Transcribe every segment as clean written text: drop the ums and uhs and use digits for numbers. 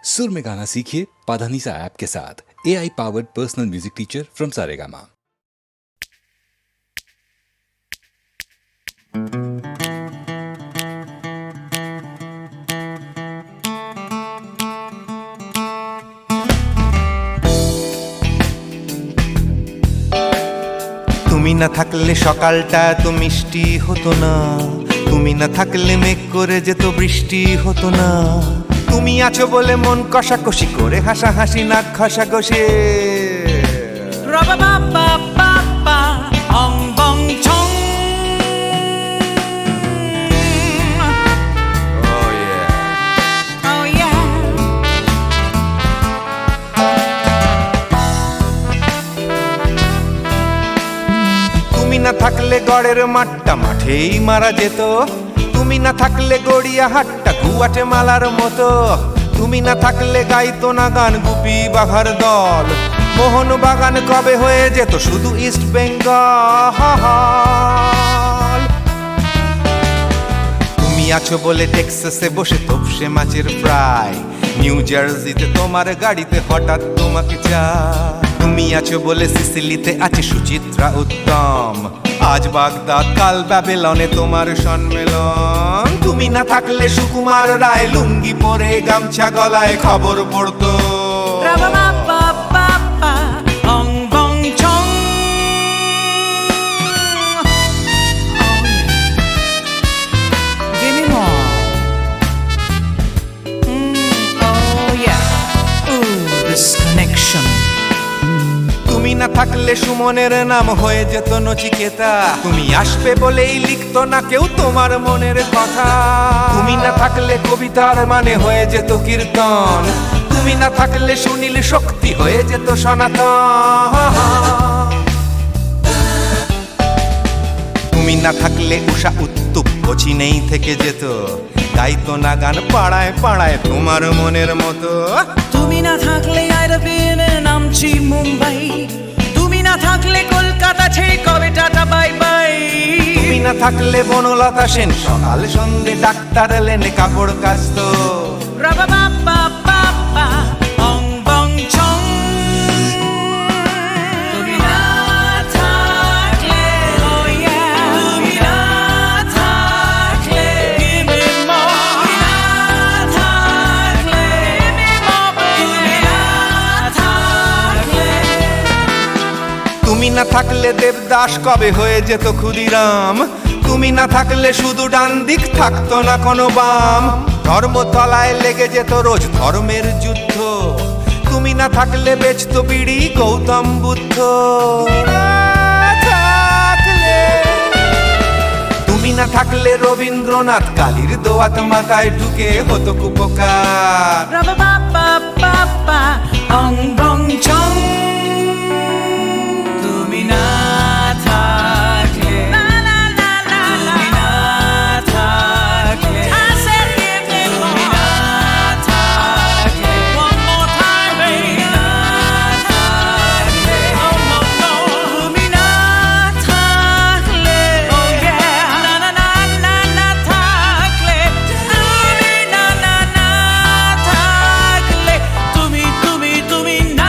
सुर में गाना सीखिए पाधानीसा ऐप के साथ। AI powered personal music teacher from Saregama. তুমি না থাকলে সকালটা এত মিষ্টি হতো না, তুমি না থাকলে মেঘ করে যেত বৃষ্টি হতো না। তুমি আছো বলে মন কষাকষি করে হাসাহাসি নাক ঘষাঘষি। তুমি না থাকলে গড়ের মাঠটা মাঠেই মারা যেত, তুমি না থাকলে গড়িয়া হাটটা গুয়াটে মালার মতো। তুমি না থাকলে গাইতো না গান গুপি বাঘার দল, মোহন বাগান কবে হয়ে যেত শুধু ইস্ট বেঙ্গল। তুমি আছো বলে টেক্সাসে বসে তোপসে মাছের ফ্রাই, নিউ জার্সিতে তোমার গাড়িতে হঠাৎ তোমাকে চাই। তুমি আছো বলে সিসিলিতে আছে সুচিত্রা উত্তম, আজ বাগদাদ কাল ব্যাবিলনে তোমার সম্মেলন। তুমি না থাকলে সুকুমার রায় লুঙ্গি পরে গামছা গলায় খবর পড়তো। তুমি না থাকলে সুমনের নাম হয়ে যেত নচিকেতা, তুমি আসবে বলেই লিখতো না কেউ তোমার মনের কথা। তুমি না থাকলে কবিতার মানে হয়ে যেত কীর্তন, তুমি না থাকলে সুনীল শক্তি হয়ে যেত সনাতন। তুমি না থাকলে উষা উত্তুপ কোচিনেই থেকে যেত, গাইতো না গান পাড়ায় পাড়ায় তোমার মনের মতো। তুমি না থাকলে আইরবিনে নামছি মুম্বাই, তুমি না থাকলে কলকাতা ছেড়ে কবে টাটা বাই বাই। তুমি না থাকলে বনলতা সেন সকাল সন্ধে ডাক্তার লেনে কাপড় কাচতো। তুমি না থাকলে, তুমি না থাকলে, তুমি না থাকলে, তুমি না থাকলে। তুমি না থাকলে দেবদাস কবে হয়ে যেত ক্ষুদিরাম, তুমি না থাকলে শুধু ডান দিক থাকতো না কোনো বাম। ধর্মতলায় লেগে যেত রোজ ধর্মের যুদ্ধ, তুমি না থাকলে বেচতো বিড়ি গৌতম বুদ্ধ। তুমি না থাকলে রবীন্দ্রনাথ কালীর দোয়াত মাথায় ঢুকে হতো কুপকার। তুমি না থাকলে, তুমি না থাকলে, তুমি না থাকলে, তুমি না থাকলে, তুমি না থাকলে, না না না না না থাকলে, তুমি না না না থাকলে, তুমি তুমি তুমি না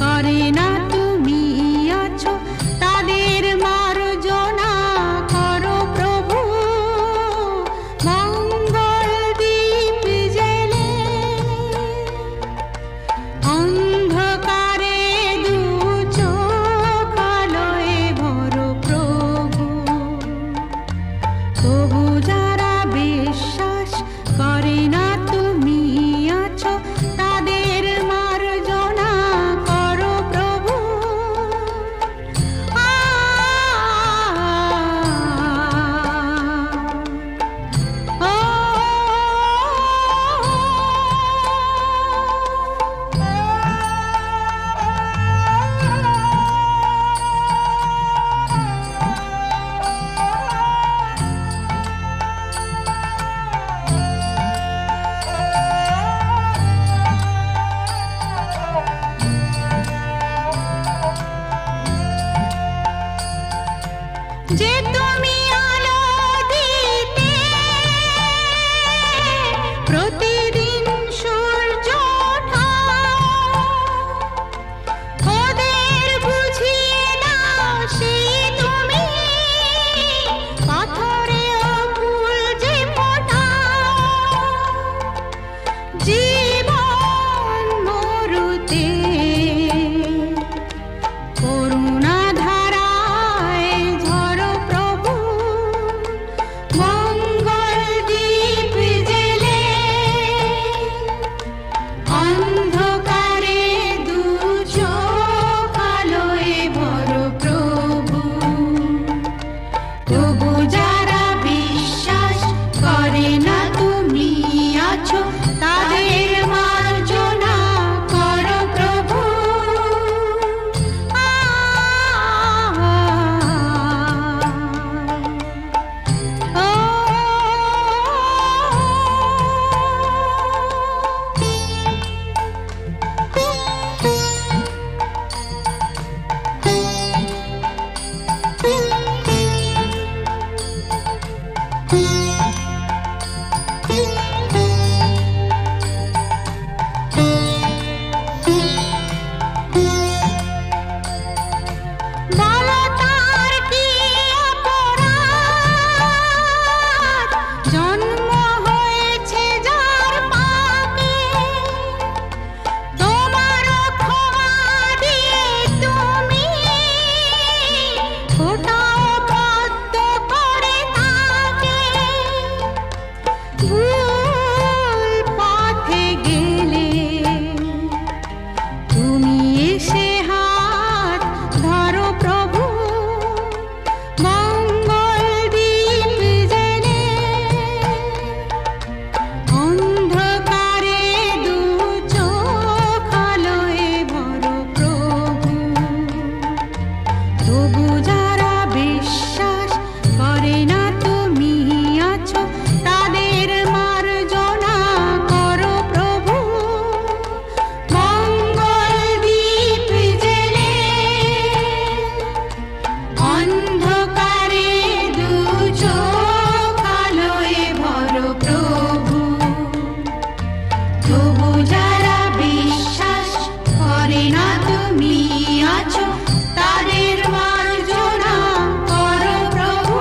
করে না তুমি আছো তাদের মার্জনা করো প্রভু মঙ্গল দীপ জেলে অন্ধকারে দু চোখ আলোয় ভরো প্রভু তবু যারা বিশ্বাস করে না তুমি আছো তাদের মার্জনা করো প্রভু যে তুমি আলো দিতে প্রতিদিন সূর্য ওঠাও ওদের বুঝিয়ে দাও সেই তুমি পাথরে ফুল যে ফোটাও জীবন মরুতে করুণা ধারায় ঝরো প্রভু মঙ্গল দীপ জেলে অন্ধকারে দু চোখ আলোয় ভরো প্রভু তবু যারা বিশ্বাস করে না তুমি আছো তাদের মার্জনা করো প্রভু বলো তার কি অপরাধ জন্ম হয়েছে যার পাপে তোমার ক্ষমা দিয়ে তুমি ফোটাও পদ্ম করে তাকে ভুল পথে গেলে তুমি এসে হাত ধরো প্রভু মঙ্গল দীপ জেলে অন্ধকারে দু চোখ আলোয় ভরো প্রভু তবু যারা বিশ্বাস করে না তুমি আছো তাদের মার্জনা করো প্রভু মঙ্গল দীপ জেলে অন্ধকারে দু চোখ আলোয় ভরো প্রভু তবু যারা বিশ্বাস করে না তুমি আছো তাদের মার্জনা করো প্রভু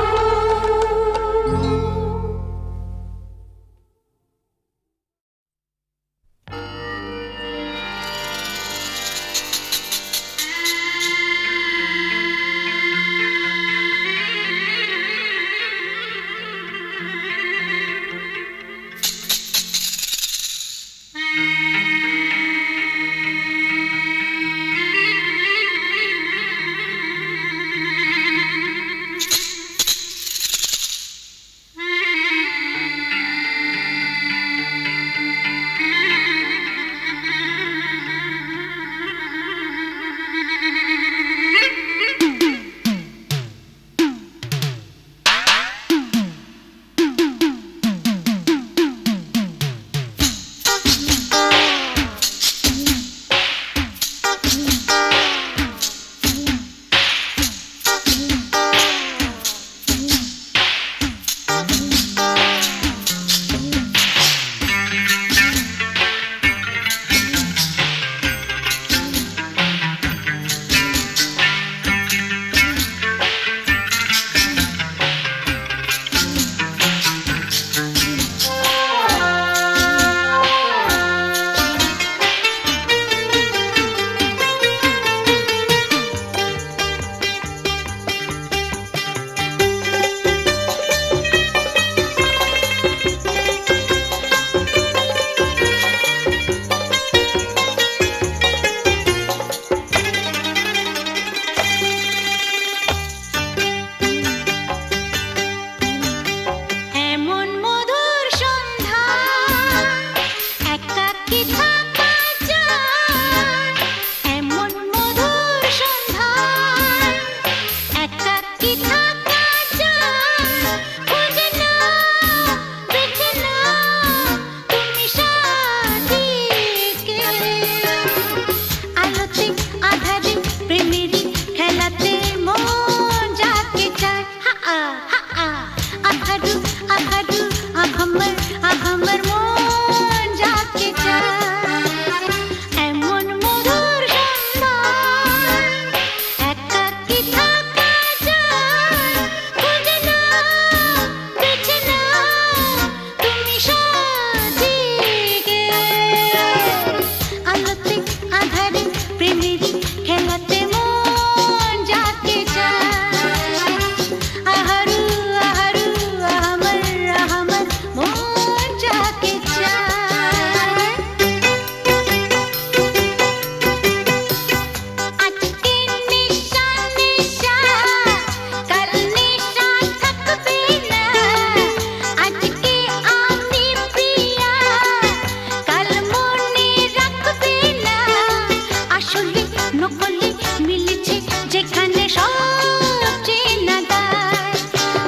নকলে মিলেছে যেখানে সব চেনা দায়।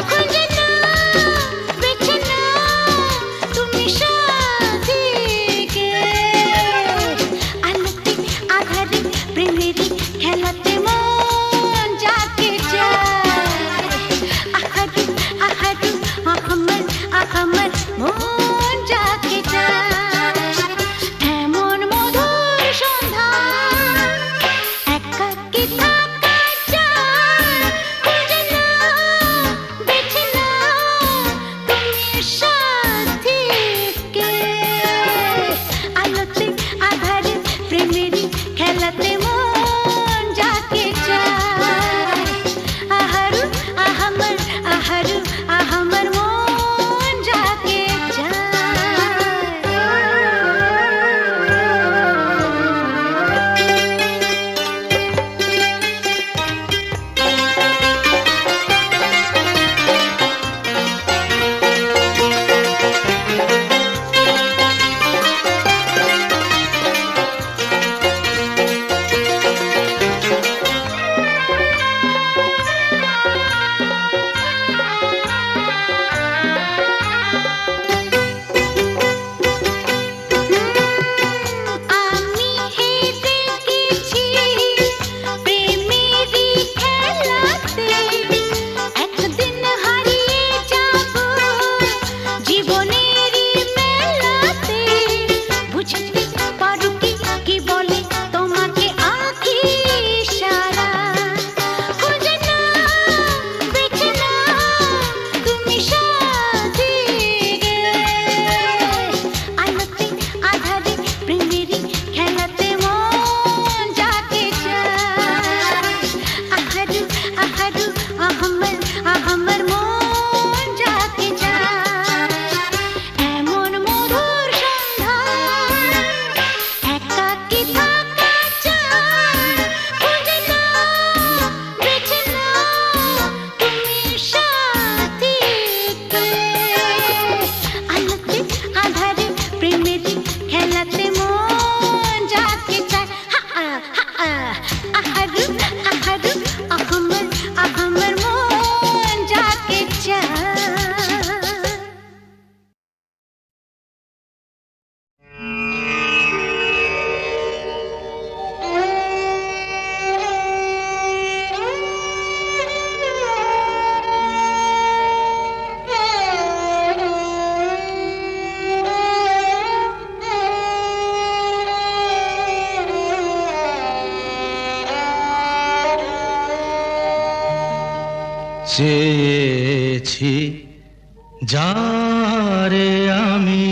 খুঁজে নাও, বেছে নাও তুমি সাথীকে। আলোতে আধারে প্রেমেরই খেলাতে মন যাকে চায়। আহারু আহারু আহমদ আহমদ মন যাকে চায়। এমন মধুর সন্ধ্যা একাকী থাকা চায়। খুঁজে নাও, বেছে নাও তুমি সাথীকে। আলোতে আধারে প্রেমেরই খেলাতে মন যাকে চায়। আহারু আহমদ আহারু আহমদ মন যাকে চায়। আমি হেরে গেছি প্রেমেরই খেলাতে। একদিন হারিয়ে যাব জীবনেরই মেলাতে। বুঝতে পারো কি কি বলে তোমাকে আঁখি ইশারা। খুঁজে নাও, বেছে নাও তুমি সাথীকে। আলোতে আধারে প্রেমেরই খেলাতে মন যাকে চায়। আহারু আহারু আহমদ আহমদ মন যাকে চায়। এমন মধুর সন্ধ্যা একাকী থাকা চায়। খুঁজে নাও, বেছে নাও তুমি সাথীকে। আলোতে আধারে প্রেমেরই খেলাতে মন যাকে চায়। আহারু আহারু আহমদ আহমদ মন যাকে চায়। চেয়েছি যারে আমি,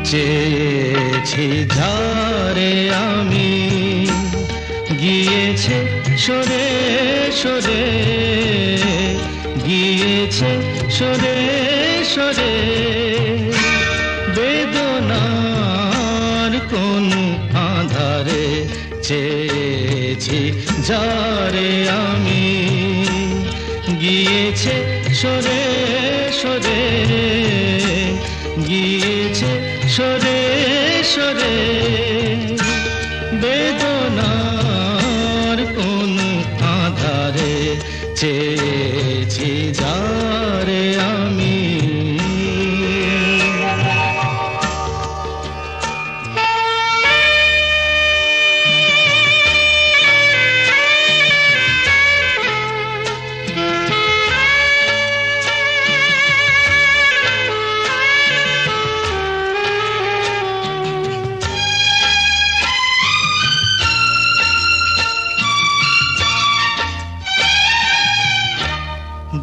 চেয়েছি যারে আমি, গিয়েছে সরে সরে, গিয়েছে সরে সরে। বেদনার কোন আধারে চেয়েছি যারে আমি, গিয়েছে সরে সরে, গিয়েছে সরে সরে। বেদনার কোন আধারে চেয়েছি যারে আমি।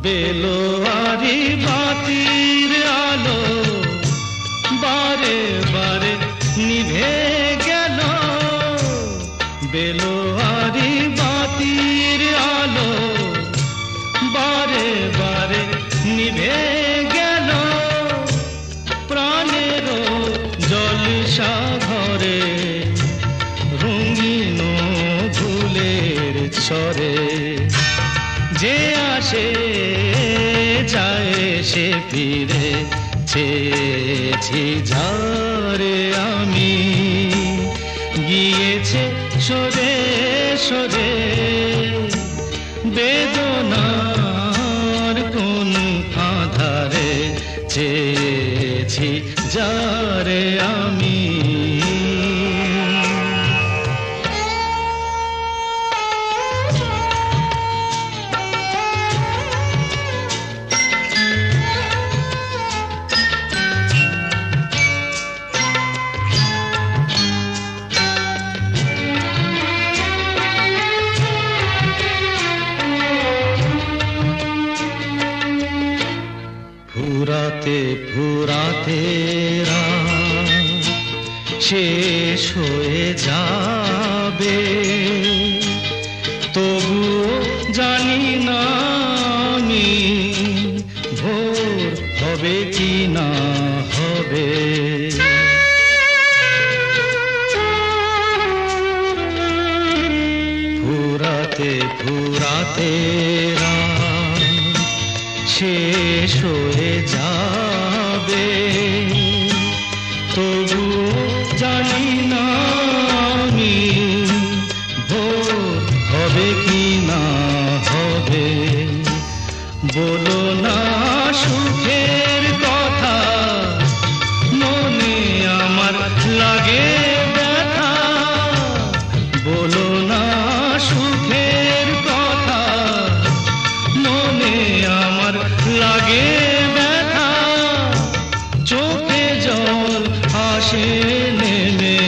বেলোয়ারি বাতির আলো বারে বারে নিভে গেল, বেলোয়ারি বাতির আলো বারে বারে নিভে গেল। প্রাণের জলসা ঘরে রঙিন ফুলের ছড়ে, যে আসে যায় সে ফিরে। চেয়েছি যারে আমি, গিয়েছে সরে সরে বেদনার কোন আধারে চেয়েছি যারে আমি ফুরাতে ফুরাতে রাত শেষ হয়ে যাবে তবুও জানি না আমি ভোর হবে কি না হবে ফুরাতে ফুরাতে রাত শেষ হয়ে যাবে তবু জানি না আমি ভোর হবে কি না হবে বলো না সুখের কথা মনে আমার লাগে ব্যথা বলো না সুখের কথা মনে আমার লাগে ব্যথা চোখে জল আসে নেমে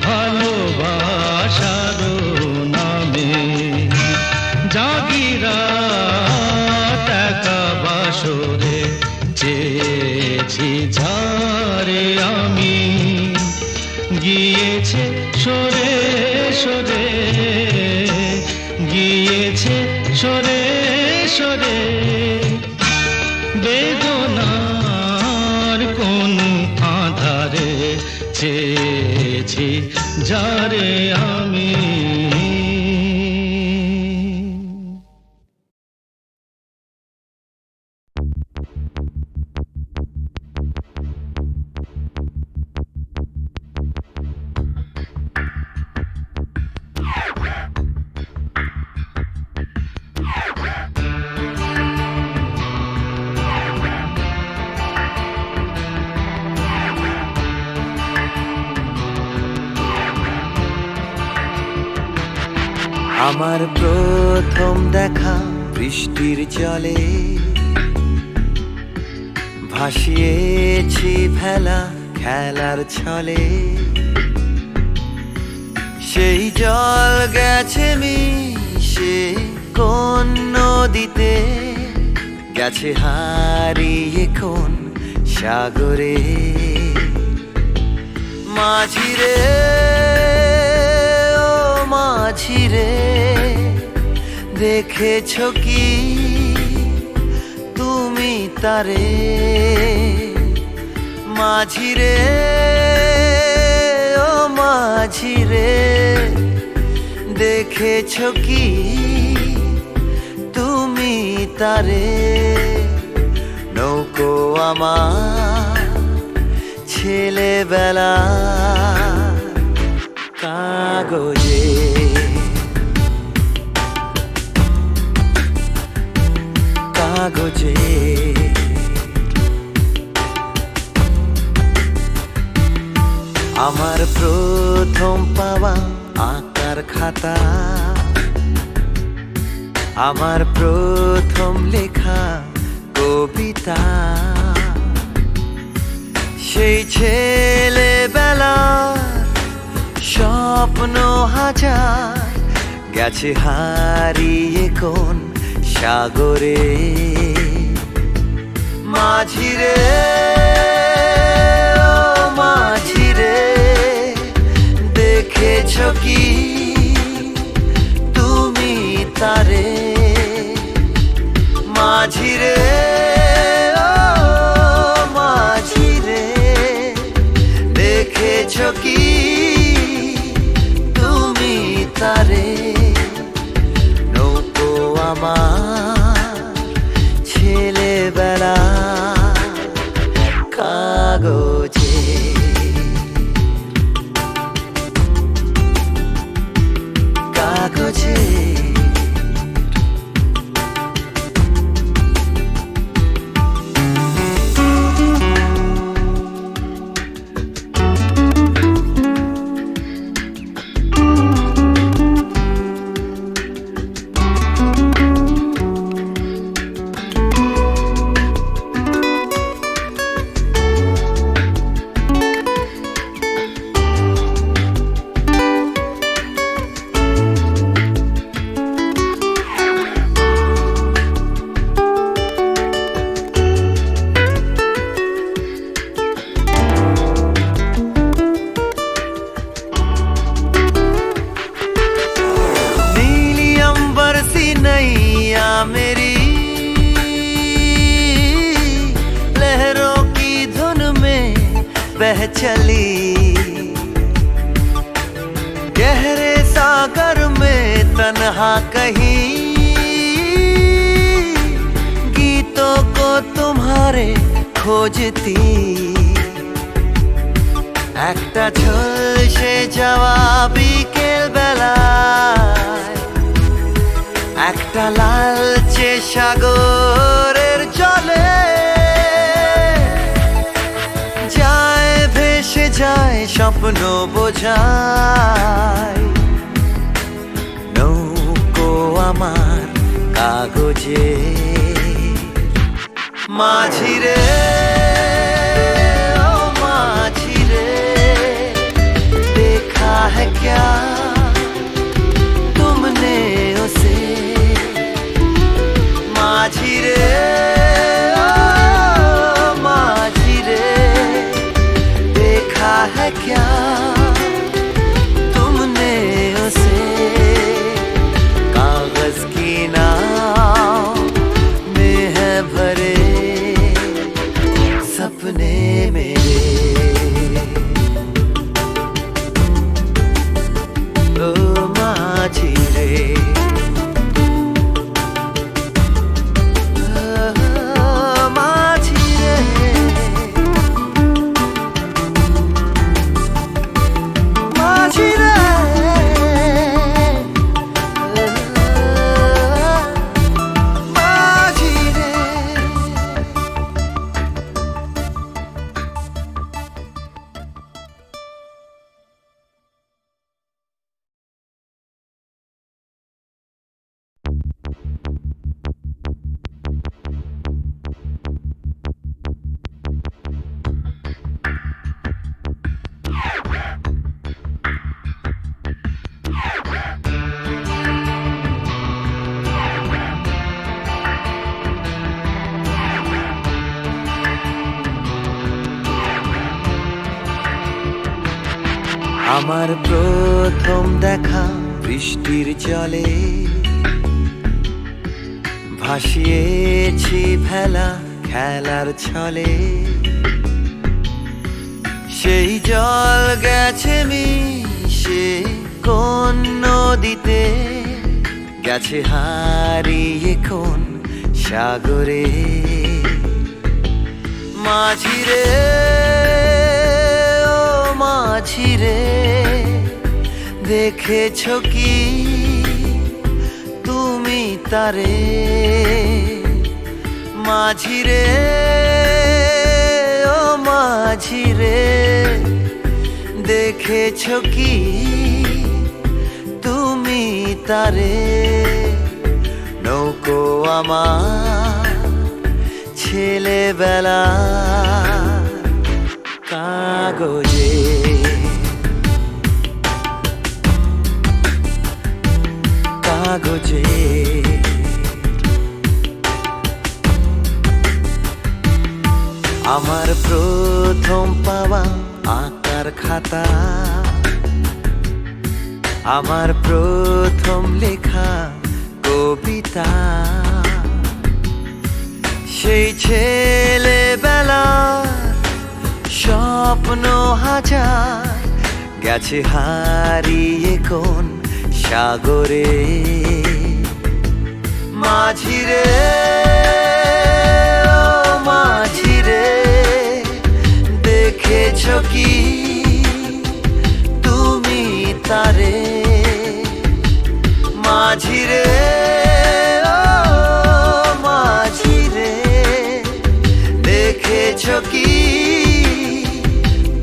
ভালোবাসার নামে জাগিরা টাকা বাসরে চেয়েছি যারে আমি গিয়েছে সরে সরে গিয়েছে সরে সরে বেদনার কোন আধারে চেয়েছি যারে আমি আমার প্রথম দেখা বৃষ্টির জলে ভাসিয়েছি ভেলা খেলার ছলে সেই জল গেছে মিশে কোন নদীতে গেছে হারিয়ে কোন সাগরে মাঝিরে ও মাঝিরে দেখেছ কি তুমি তারে মাঝিরে ও মাঝিরে দেখেছ কি তুমি তারে নৌকো আমার ছেলেবেলা কাগজে কাগজে আমার প্রথম পাওয়া আঁকার খাতা আমার প্রথম লেখা কবিতা সেই ছেলেবেলার স্বপ্ন হাজার গেছে হারিয়ে কোন সাগরে মাঝিরে ও মাঝিরে দেখেছ কি তুমি তারে মাঝিরে ও মাঝিরে দেখেছ কি তুমি তারে নৌকো আমার ছেলেবেলা কাগজে कहीं गीतों को तुम्हारे खोजती একটা ঝলসে যাওয়া বিকেল বেলায় একটা লালচে সাগরের জলে যায় ভেসে যায় স্বপ্ন বোঝায় নৌকো আমার কাগজে মাঝি রে ও মাঝি রে देखा है क्या तुमने उसे माझी रे ओ माझी रे देखा है क्या तुमने उसे कागज की नाव में है भरे सपने मेरे ओ माझी रे माझी रे माझी रे माझी रे আমার প্রথম দেখা বৃষ্টির জলে ভাসিয়েছি ভেলা খেলার ছলে সেই জল গেছে মিশে কোন নদীতে গেছে হারিয়ে কোন সাগরে মাঝি রে ও মাঝি রে দেখেছো কি তুমি তারে মাঝি রে ও মাঝি রে দেখেছো কি তুমি তারে নৌকো আমার ছেলেবেলা কাগজে কাগজে আমার প্রথম পাওয়া আঁকার খাতা আমার প্রথম লেখা কবিতা সেই ছেলেবেলা স্বপ্ন হাজার গেছে হারিয়ে কোন সাগরে মাঝি রে ও মাঝি রে দেখেছো কি তুমি তারে মাঝি রে ও মাঝি রে দেখেছো কি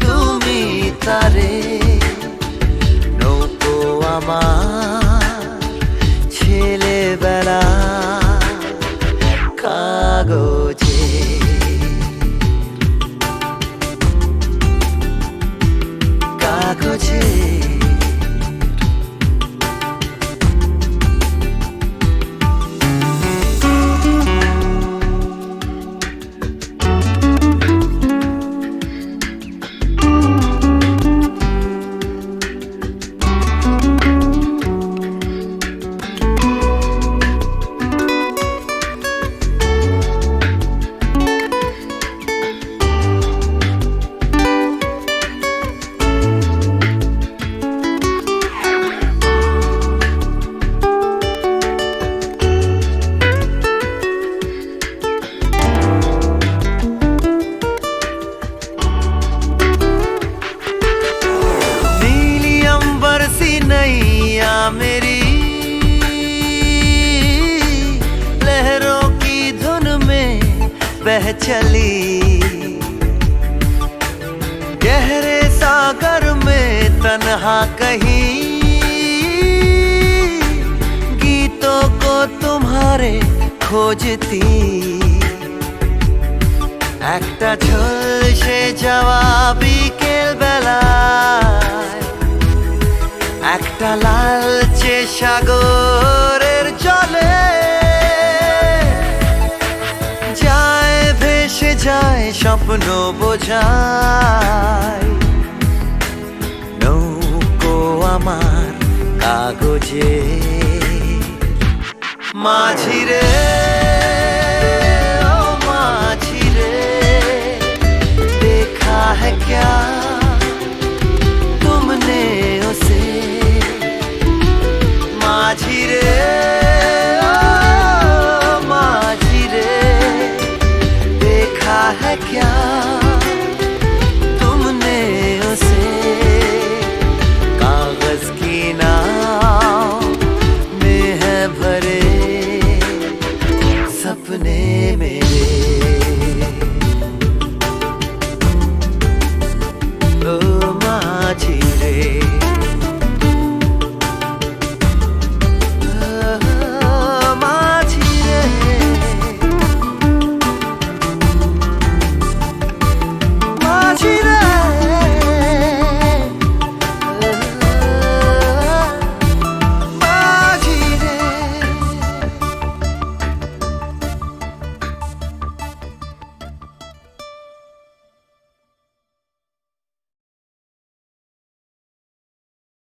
তুমি তারে নৌকো আমার ছেলেবেলা কাগজে কাগজে चली गहरे सागर में तन्हा कहीं गीतों को तुम्हारे खोजती একটা ঝলসে যাওয়া বিকেল বেলায় একটা লালচে সাগরের জলে যায় ভেসে যায় স্বপ্ন বোঝায় নৌকো আমার কাগজে মাঝি রে है क्या